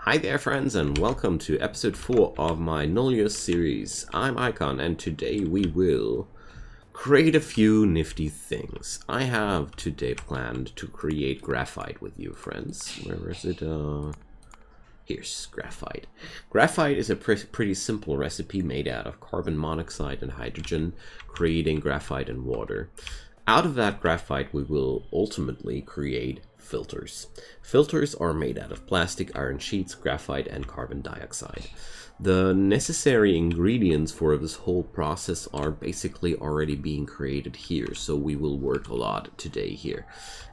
Hi there friends, and welcome to episode 4 of my Nullius series. I'm Icon, and today we will create a few nifty things. I have today planned to create graphite with you friends. Where is it? Here's graphite. Graphite is a pretty simple recipe made out of carbon monoxide and hydrogen, creating graphite and water. Out of that graphite we will ultimately create filters. Filters are made out of plastic, iron sheets, graphite and carbon dioxide. The necessary ingredients for this whole process are basically already being created here, so we will work a lot today here.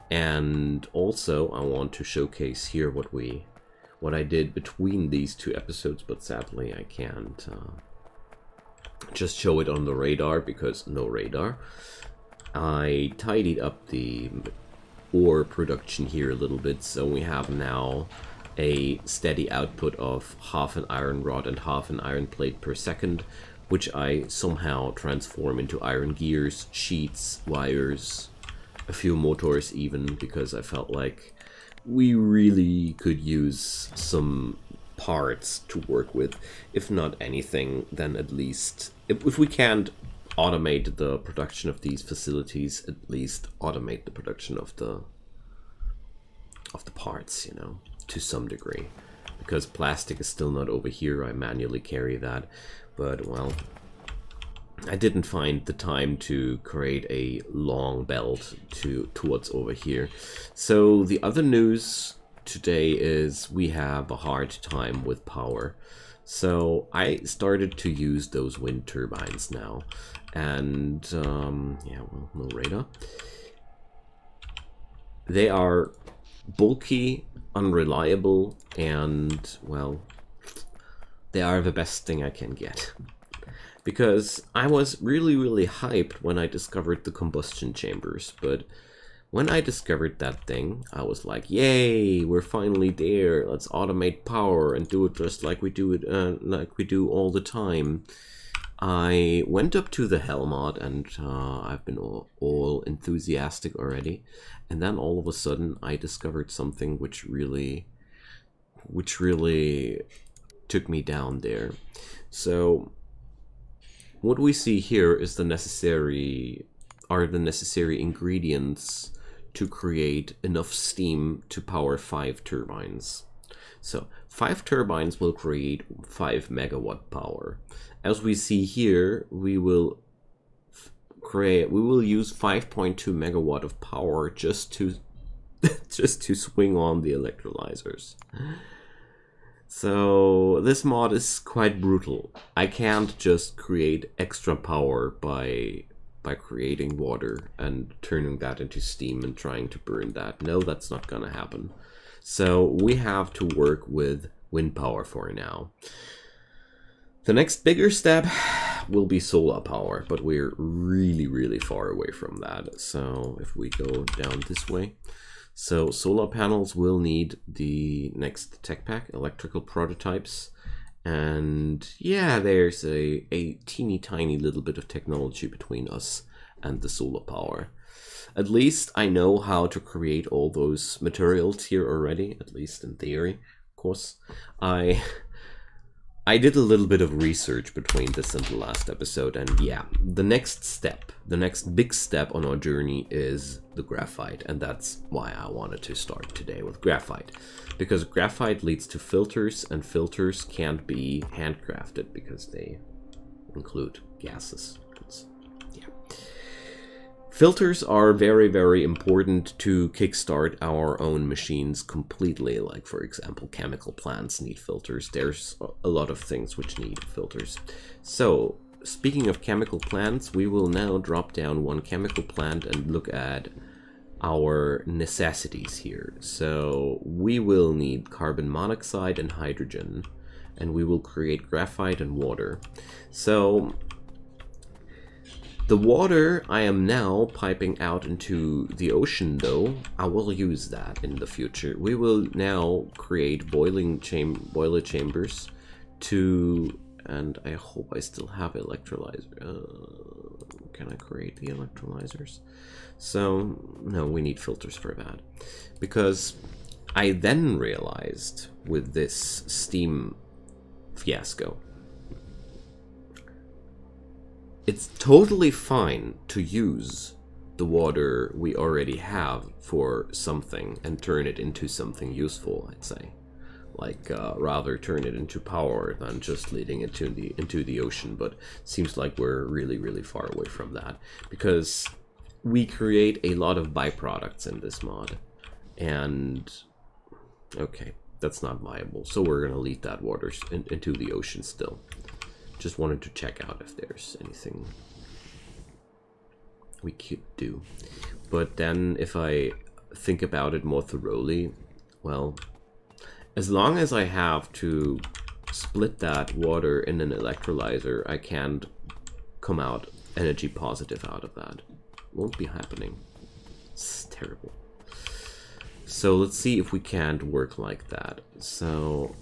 And also I want to showcase here what I did between these two episodes, but sadly I can't just show it on the radar because no radar. I tidied up the ore production here a little bit, so we have now a steady output of half an iron rod and half an iron plate per second, which I somehow transform into iron gears, sheets, wires, a few motors even, because I felt like we really could use some parts to work with. If not anything, then at least if we can't automate the production of these facilities, at least automate the production of the parts, you know, to some degree. Because plastic is still not over here, I manually carry that, but well, I didn't find the time to create a long belt towards over here. So the other news today is we have a hard time with power. So I started to use those wind turbines now, and yeah, well, no radar. They are bulky, unreliable, and well, they are the best thing I can get. Because I was really hyped when I discovered the combustion chambers, but when I discovered that thing, I was like, yay, we're finally there, let's automate power and do it just like we do it, like we do all the time. I went up to the Helmod, and I've been all enthusiastic already, and then all of a sudden I discovered something which really took me down there. So what we see here is the necessary ingredients to create enough steam to power 5 turbines. So 5 turbines will create 5 megawatt power. As we see here, we will use 5.2 megawatt of power just to swing on the electrolyzers. So this mod is quite brutal. I can't just create extra power by creating water and turning that into steam and trying to burn that. No, that's not gonna happen. So we have to work with wind power for now. The next bigger step will be solar power, but we're really far away from that. So if we go down this way, so solar panels will need the next tech pack, electrical prototypes. And yeah, there's a teeny tiny little bit of technology between us and the solar power. At least I know how to create all those materials here already, at least in theory, of course. I did a little bit of research between this and the last episode, and yeah, the next big step on our journey is the graphite, and that's why I wanted to start today with graphite. Because graphite leads to filters, and filters can't be handcrafted because they include gases. Yeah. Filters are very important to kickstart our own machines completely. Like, for example, chemical plants need filters. There's a lot of things which need filters. So, speaking of chemical plants, we will now drop down one chemical plant and look at our necessities here. So, we will need carbon monoxide and hydrogen, and we will create graphite and water. So the water I am now piping out into the ocean, though, I will use that in the future. We will now create boiler chambers to, and I hope I still have electrolyzer. Can I create the electrolyzers? So, no, we need filters for that. Because I then realized with this steam fiasco, it's totally fine to use the water we already have for something and turn it into something useful, I'd say. Like, rather turn it into power than just leading it into the ocean, but seems like we're really, really far away from that. Because we create a lot of byproducts in this mod, and okay, that's not viable, so we're gonna lead that water into the ocean still. Just wanted to check out if there's anything we could do. But then if I think about it more thoroughly, well, as long as I have to split that water in an electrolyzer, I can't come out energy positive out of that. Won't be happening. It's terrible. So let's see if we can't work like that. So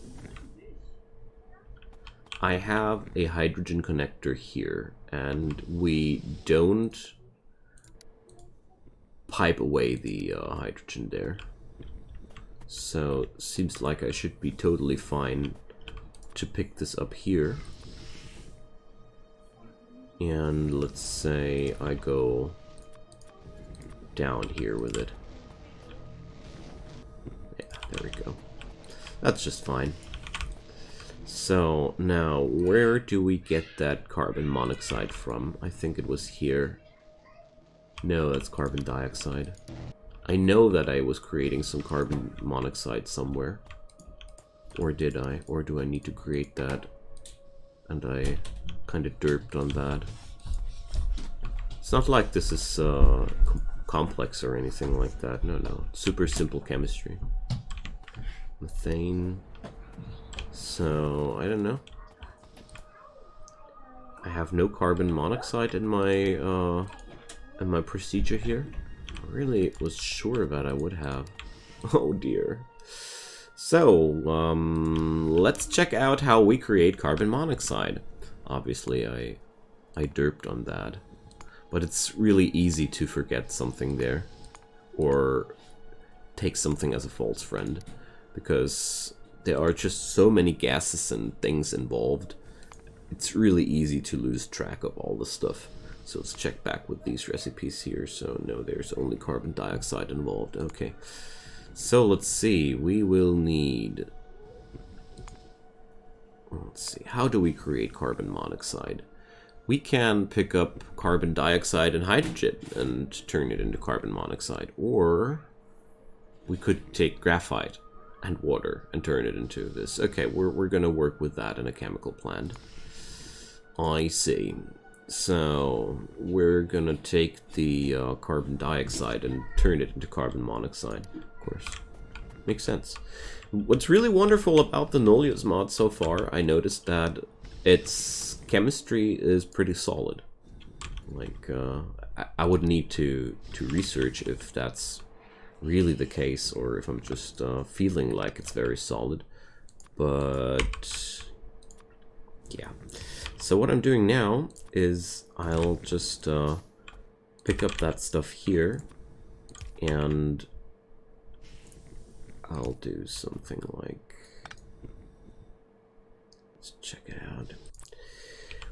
I have a hydrogen connector here, and we don't pipe away the hydrogen there. So seems like I should be totally fine to pick this up here. And let's say I go down here with it. Yeah, there we go. That's just fine. So now, where do we get that carbon monoxide from? I think it was here. No, that's carbon dioxide. I know that I was creating some carbon monoxide somewhere. Or did I? Or do I need to create that? And I kind of derped on that. It's not like this is complex or anything like that. No, no. Super simple chemistry. Methane. So, I don't know. I have no carbon monoxide in my procedure here. I really was sure that I would have. Oh dear. So, let's check out how we create carbon monoxide. Obviously, I derped on that. But it's really easy to forget something there. Or take something as a false friend. Because there are just so many gases and things involved. It's really easy to lose track of all the stuff. So let's check back with these recipes here. So no, there's only carbon dioxide involved. Okay. So let's see. We will need... Let's see. How do we create carbon monoxide? We can pick up carbon dioxide and hydrogen and turn it into carbon monoxide. Or we could take graphite and water and turn it into this. Okay, we're gonna work with that in a chemical plant. I see. So we're gonna take the carbon dioxide and turn it into carbon monoxide. Of course, makes sense. What's really wonderful about the Nullius mod so far, I noticed that its chemistry is pretty solid. Like I would need to research if that's really the case, or if I'm just feeling like it's very solid. But yeah. So what I'm doing now is I'll just pick up that stuff here, and I'll do something like, let's check it out.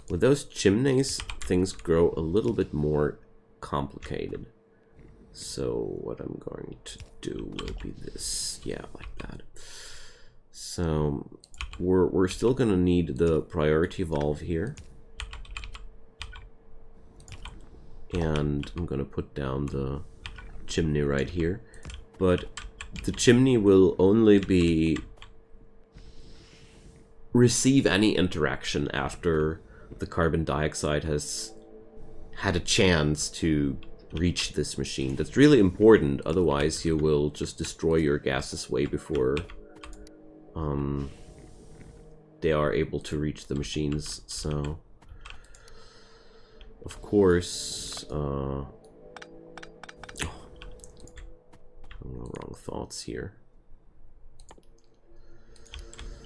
With those chimneys, things grow a little bit more complicated. So what I'm going to do will be this. Yeah, like that. So we're still gonna need the priority valve here. And I'm gonna put down the chimney right here. But the chimney will only receive any interaction after the carbon dioxide has had a chance to reach this machine. That's really important, otherwise you will just destroy your gases way before they are able to reach the machines. So of course wrong thoughts here.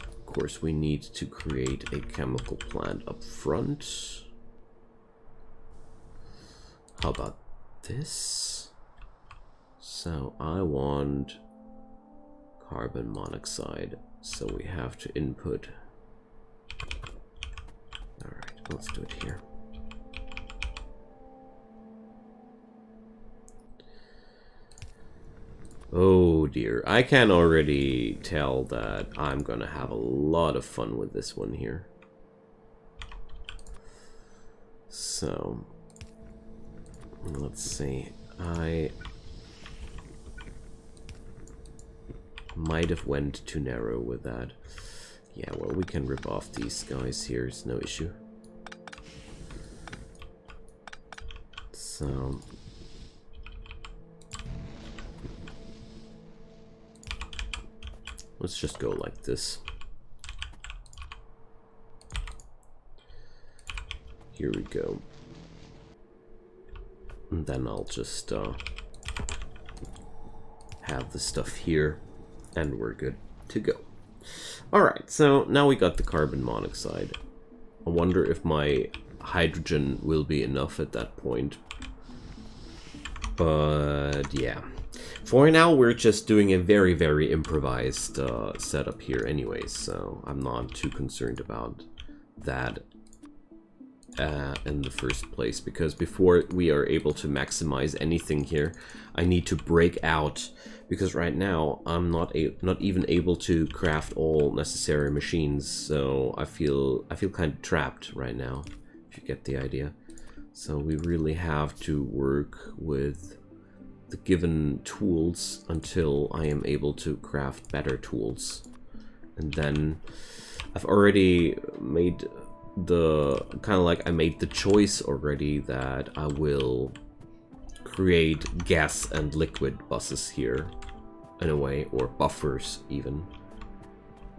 Of course we need to create a chemical plant up front. How about this? So I want carbon monoxide. So we have to input. Alright, let's do it here. Oh dear, I can already tell that I'm gonna have a lot of fun with this one here. So, let's see, I might have went too narrow with that. Yeah, well, we can rip off these guys here, it's no issue. So, let's just go like this. Here we go. And then I'll just have the stuff here, and we're good to go. Alright, so now we got the carbon monoxide. I wonder if my hydrogen will be enough at that point. But yeah. For now, we're just doing a very, very improvised setup here anyways, so I'm not too concerned about that in the first place, because before we are able to maximize anything here, I need to break out, because right now I'm not even able to craft all necessary machines, so I feel kind of trapped right now, if you get the idea. So we really have to work with the given tools until I am able to craft better tools. And then I've already made the I made the choice already that I will create gas and liquid buses here in a way, or buffers even,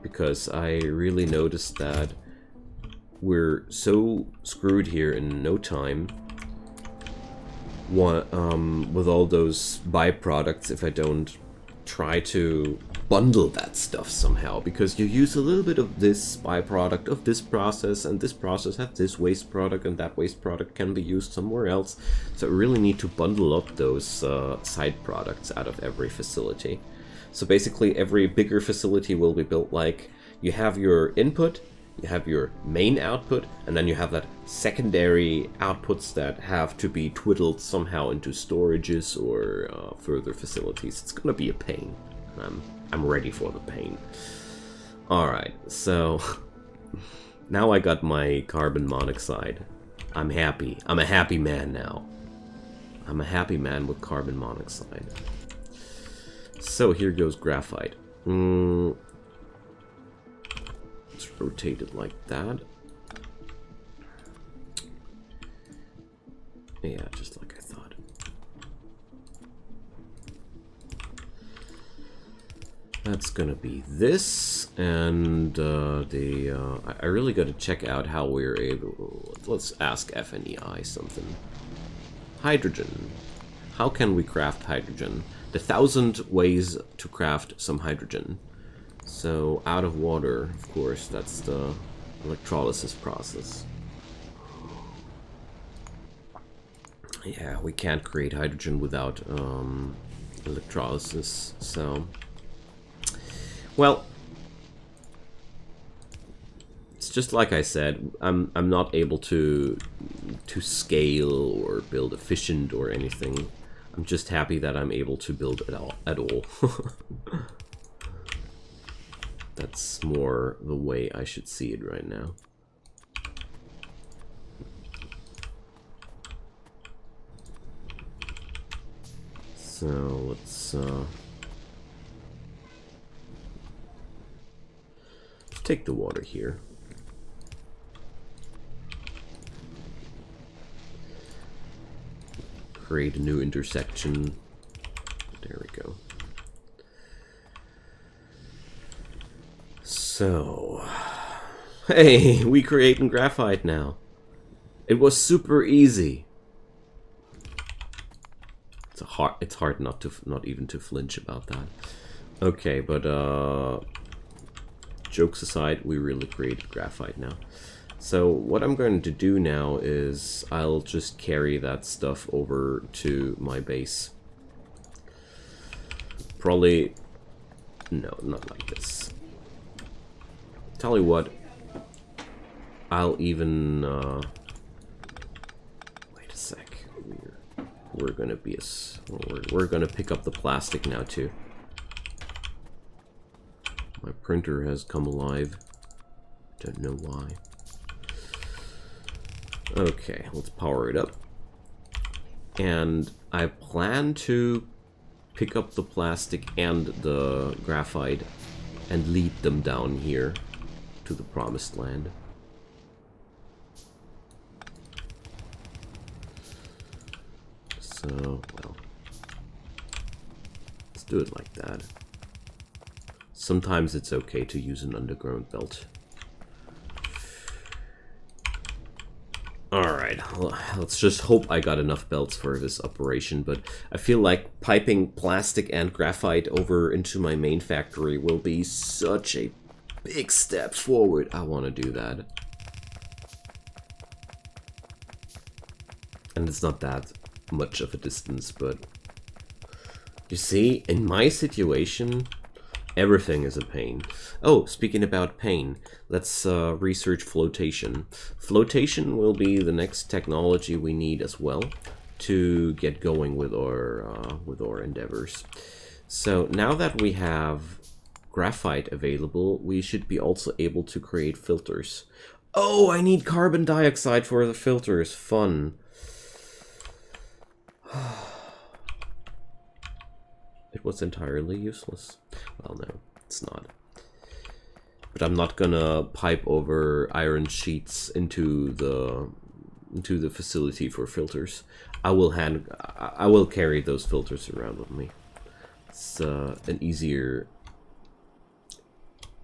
because I really noticed that we're so screwed here in no time with all those byproducts if I don't try to bundle that stuff somehow, because you use a little bit of this byproduct of this process, and this process has this waste product, and that waste product can be used somewhere else. So I really need to bundle up those side products out of every facility. So basically every bigger facility will be built like you have your input, you have your main output, and then you have that secondary outputs that have to be twiddled somehow into storages or further facilities. It's gonna be a pain. I'm ready for the pain. Alright, so now I got my carbon monoxide. I'm happy. I'm a happy man now. I'm a happy man with carbon monoxide. So here goes graphite. Let's rotate it like that. Yeah, just like I thought. That's gonna be this, and I really gotta check out how we're able. Let's ask FNEI something. Hydrogen. How can we craft hydrogen? The 1,000 ways to craft some hydrogen. So out of water, of course, that's the electrolysis process. Yeah, we can't create hydrogen without electrolysis, so... Well, it's just like I said, I'm not able to scale or build efficient or anything. I'm just happy that I'm able to build it at all. That's more the way I should see it right now. So let's take the water here. Create a new intersection. There we go. So, hey, we creating graphite now. It was super easy. It's hard not even to flinch about that. Okay, but jokes aside, we really created graphite now. So what I'm going to do now is I'll just carry that stuff over to my base. Probably No, not like this. Tell you what, I'll even wait a sec. We're gonna be we're gonna pick up the plastic now too. My printer has come alive. Don't know why. Okay, let's power it up. And I plan to pick up the plastic and the graphite and lead them down here to the promised land. So, well, let's do it like that. Sometimes it's okay to use an underground belt. Alright, let's just hope I got enough belts for this operation, but I feel like piping plastic and graphite over into my main factory will be such a big step forward. I want to do that. And it's not that much of a distance, but you see, in my situation, everything is a pain. Oh, speaking about pain, let's research flotation. Flotation will be the next technology we need as well to get going with our endeavors. So now that we have graphite available, we should be also able to create filters. Oh, I need carbon dioxide for the filters. Fun. It was entirely useless. Well, no, it's not. But I'm not gonna pipe over iron sheets into the facility for filters. I will carry those filters around with me. It's an easier.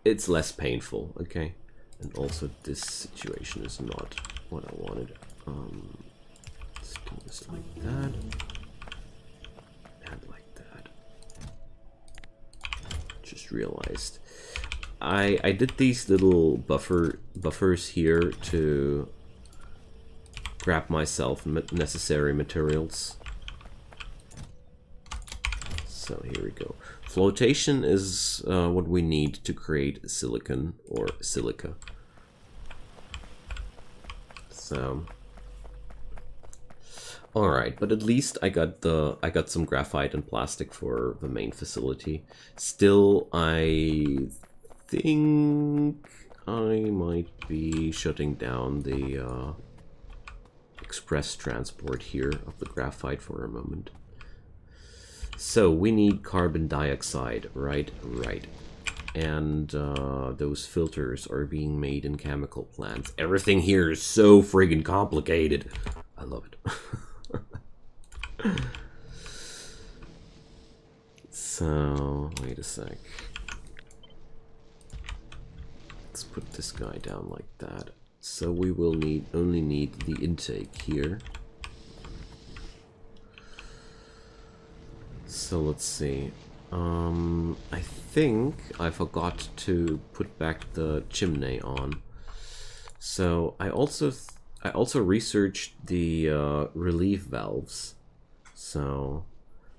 It's less painful, okay. And also, this situation is not what I wanted. Let's do this like that. And like that. Just realized I did these little buffers here to grab myself necessary materials. So here we go. Flotation is what we need to create silicon or silica. So, all right, but at least I got some graphite and plastic for the main facility. Still, I think I might be shutting down the express transport here of the graphite for a moment. So we need carbon dioxide, right? Right. And those filters are being made in chemical plants. Everything here is so friggin' complicated. I love it. So, wait a sec. Let's put this guy down like that. So we will only need the intake here. So let's see. I think I forgot to put back the chimney on. So I also researched the relief valves. So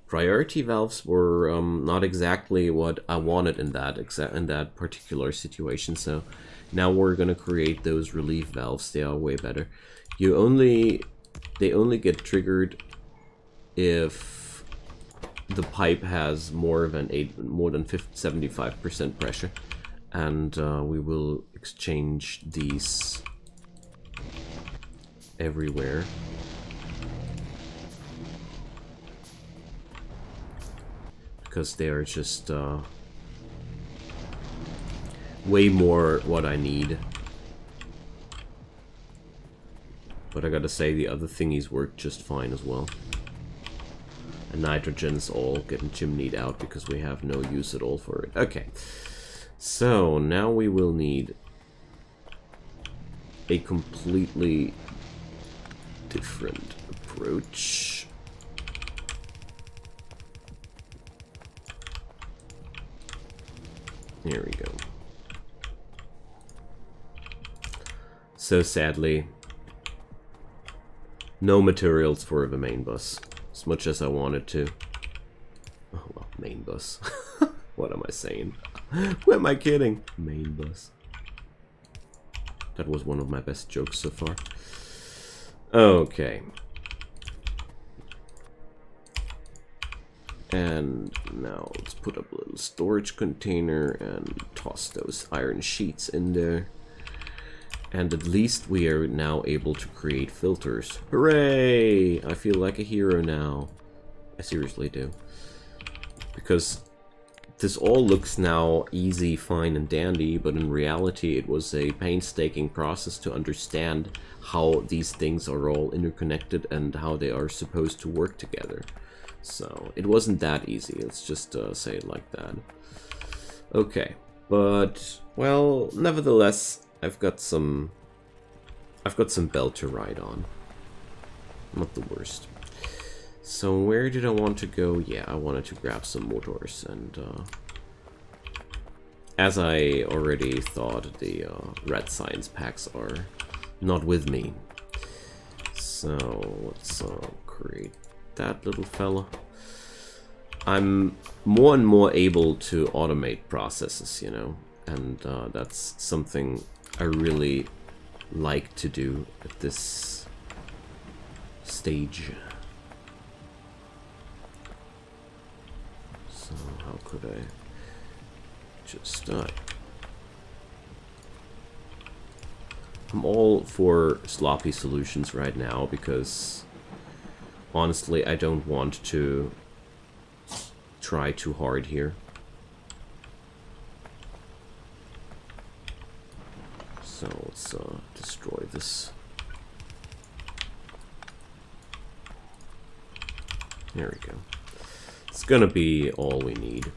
priority valves were not exactly what I wanted in that particular situation. So now we're gonna create those relief valves. They are way better. They only get triggered if the pipe has more than 75% pressure, and we will exchange these everywhere. Because they are just way more what I need. But I gotta say, the other thingies work just fine as well. And nitrogen's all getting chimneyed out because we have no use at all for it. Okay, so now we will need a completely different approach. Here we go. So sadly, no materials for the main bus. As much as I wanted to. Oh, well, main bus. What am I saying? Who am I kidding? Main bus. That was one of my best jokes so far. Okay. And now let's put up a little storage container and toss those iron sheets in there. And at least we are now able to create filters. Hooray! I feel like a hero now. I seriously do. Because this all looks now easy, fine, and dandy, but in reality it was a painstaking process to understand how these things are all interconnected and how they are supposed to work together. So it wasn't that easy, let's just say it like that. Okay, but, well, nevertheless, I've got some belt to ride on. Not the worst. So where did I want to go? Yeah, I wanted to grab some motors, and as I already thought, the red science packs are not with me. So let's create that little fella. I'm more and more able to automate processes, you know, and that's something I really like to do at this stage. So how could I just I'm all for sloppy solutions right now because honestly I don't want to try too hard here. So let's destroy this. There we go. It's gonna be all we need.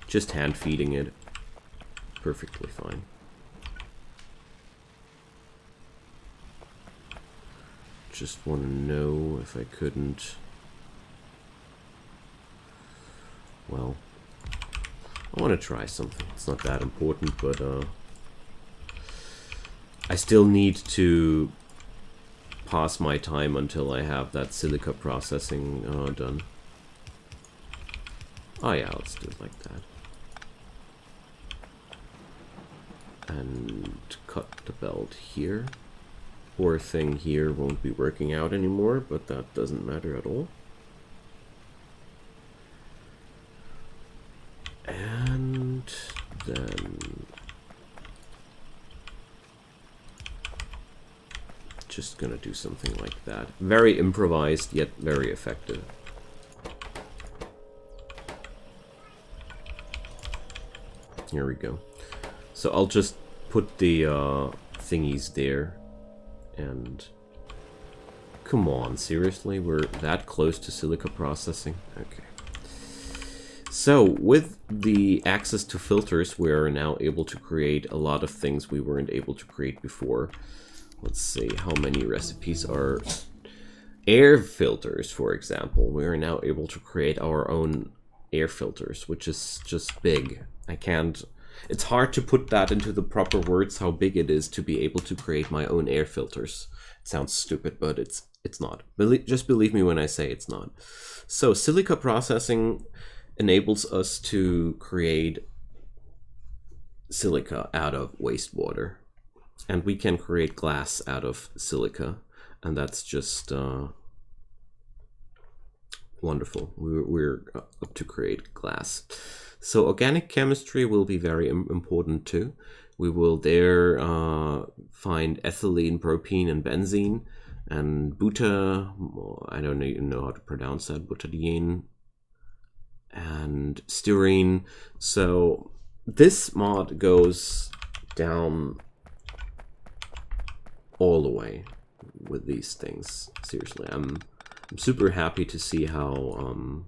Just hand feeding it. Perfectly fine. Just want to know if I couldn't... Well, I want to try something. It's not that important, but I still need to pass my time until I have that silica processing done. Oh yeah, let's do it like that. And cut the belt here. Poor thing here won't be working out anymore, but that doesn't matter at all. And then just gonna do something like that. Very improvised, yet very effective. Here we go. So I'll just put the thingies there. And come on, seriously? We're that close to silica processing? Okay. So with the access to filters, we are now able to create a lot of things we weren't able to create before. Let's see how many recipes are air filters, for example. We are now able to create our own air filters, which is just big. I can't... It's hard to put that into the proper words, how big it is to be able to create my own air filters. It sounds stupid, but it's not. Just believe me when I say it's not. So silica processing enables us to create silica out of wastewater. And we can create glass out of silica. And that's just wonderful. We're up to create glass. So organic chemistry will be very important too. We will there find ethylene, propene, and benzene, and buta, I don't even know how to pronounce that, butadiene, and styrene. So this mod goes down all the way with these things. Seriously, I'm super happy to see how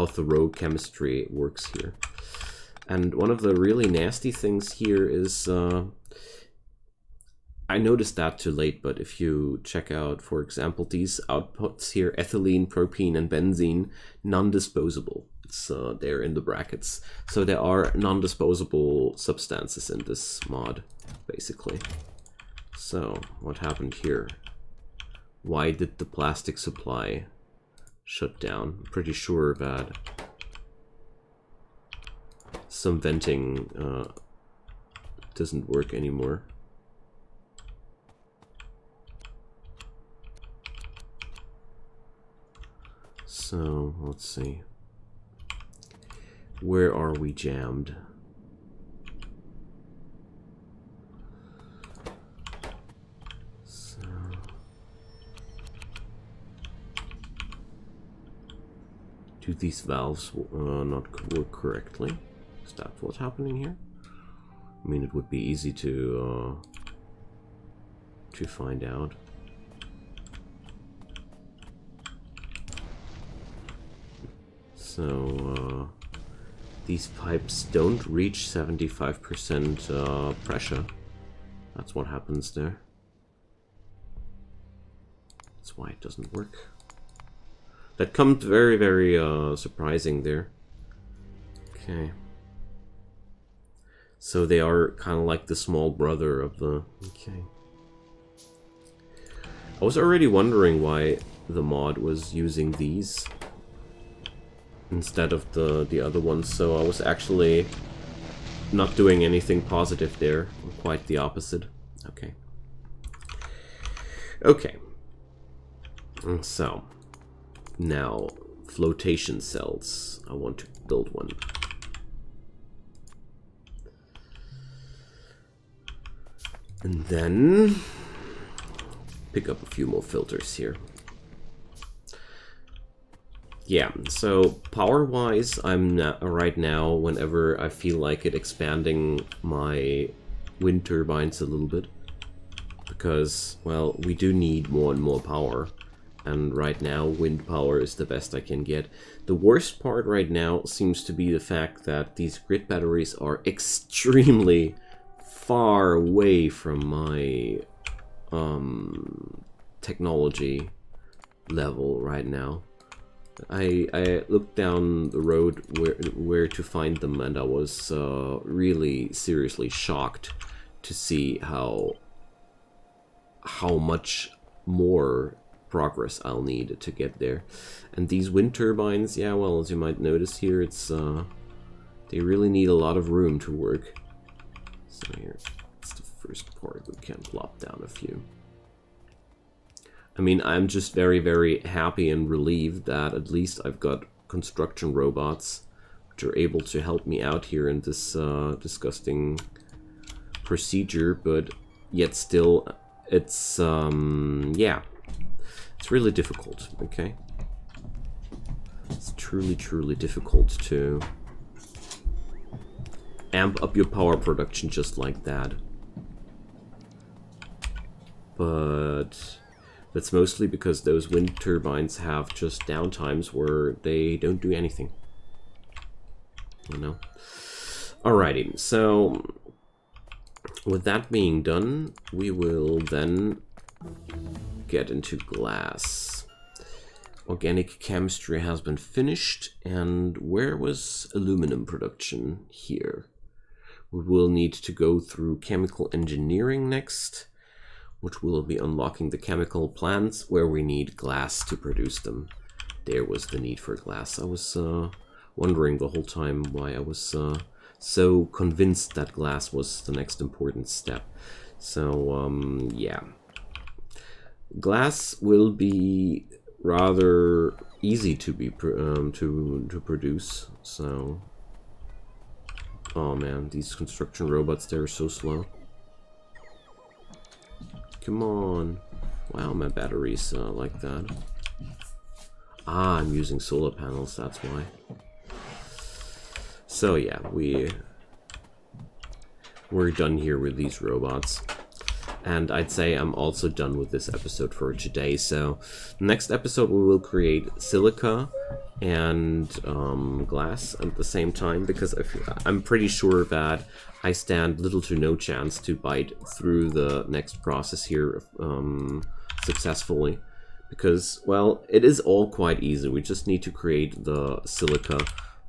thorough chemistry works here. And one of the really nasty things here is, I noticed that too late, but if you check out, for example, these outputs here, ethylene, propene, and benzene, non-disposable. It's there in the brackets. So there are non-disposable substances in this mod, basically. So what happened here? Why did the plastic supply shut down. I'm pretty sure that some venting doesn't work anymore. So let's see. Where are we jammed? So do these valves not work correctly? Is that what's happening here? I mean, it would be easy to find out. So these pipes don't reach 75% pressure. That's what happens there. That's why it doesn't work. That comes very, very surprising there. Okay. So they are kind of like the small brother of the... Okay. I was already wondering why the mod was using these instead of the other ones, so I was actually not doing anything positive there. Quite the opposite. Okay. Okay. So, now, flotation cells. I want to build one. And then pick up a few more filters here. Yeah, so power-wise, I'm not, right now, whenever I feel like it, expanding my wind turbines a little bit. Because, well, we do need more and more power. And right now, wind power is the best I can get. The worst part right now seems to be the fact that these grid batteries are extremely far away from my technology level right now. I looked down the road where to find them, and I was really seriously shocked to see how much more progress I'll need to get there. And these wind turbines, yeah, well, as you might notice here, it's they really need a lot of room to work. So here, it's the first part. We can plop down a few. I mean, I'm just very, very happy and relieved that at least I've got construction robots which are able to help me out here in this disgusting procedure, but yet still, it's, yeah, it's really difficult, okay? It's truly, truly difficult to amp up your power production just like that. But that's mostly because those wind turbines have just downtimes where they don't do anything. You know? Alrighty, so with that being done, we will then get into glass. Organic chemistry has been finished, and where was aluminum production? Here. We will need to go through chemical engineering next, which will be unlocking the chemical plants where we need glass to produce them. There was the need for glass. I was wondering the whole time why I was so convinced that glass was the next important step. So, yeah. Glass will be rather easy to be to produce. So, oh man, these construction robots, they're so slow. Come on. Wow, my battery's like that. Ah, I'm using solar panels, that's why. So yeah, we're done here with these robots. And I'd say I'm also done with this episode for today. So next episode we will create silica and glass at the same time, because I'm pretty sure that I stand little to no chance to bite through the next process here successfully. Because, well, it is all quite easy. We just need to create the silica.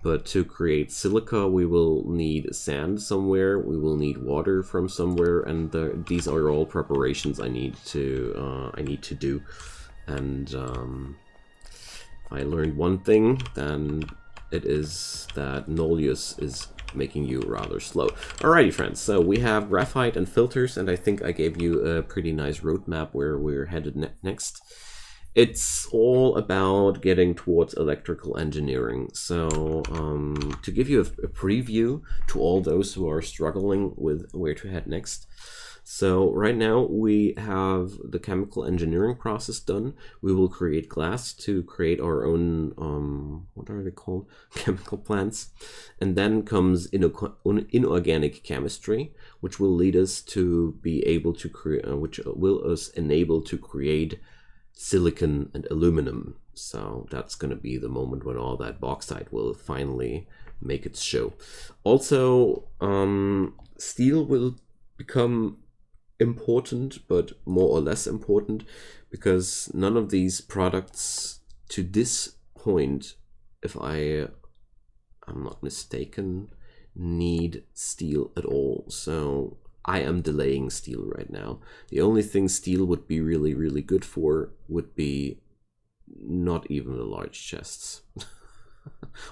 But to create silica, we will need sand somewhere, we will need water from somewhere, and these are all preparations I need to do. And I learned one thing, then it is that Nullius is making you rather slow. Alrighty, friends, so we have graphite and filters, and I think I gave you a pretty nice roadmap where we're headed next. It's all about getting towards electrical engineering. So to give you a preview to all those who are struggling with where to head next. So right now we have the chemical engineering process done. We will create glass to create our own, what are they called? Chemical plants. And then comes inorganic chemistry, which will lead us to be able to create, which will us enable to create silicon and aluminum. So that's going to be the moment when all that bauxite will finally make its show. Also, steel will become important, but more or less important, because none of these products to this point, if I'm not mistaken, need steel at all. So I am delaying steel right now. The only thing steel would be really, really good for would be not even the large chests.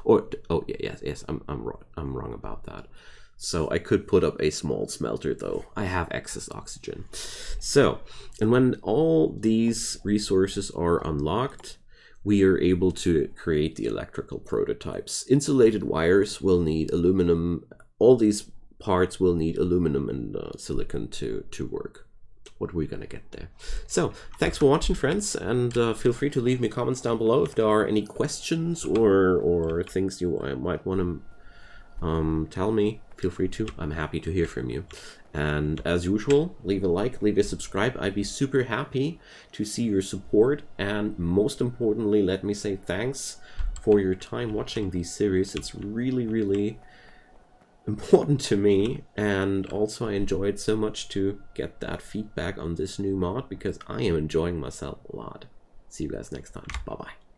Or oh yeah, yes, I'm wrong about that. So I could put up a small smelter though. I have excess oxygen. So, and when all these resources are unlocked, we are able to create the electrical prototypes. Insulated wires will need aluminum. All these parts will need aluminum and silicon to work. What we're gonna get there. So thanks for watching, friends, and feel free to leave me comments down below if there are any questions or things you might want to tell me. Feel free to. I'm happy to hear from you. And as usual, leave a like, leave a subscribe. I'd be super happy to see your support, and most importantly, let me say thanks for your time watching these series. It's really, really important to me, and also I enjoyed so much to get that feedback on this new mod, because I am enjoying myself a lot. See you guys next time. Bye bye.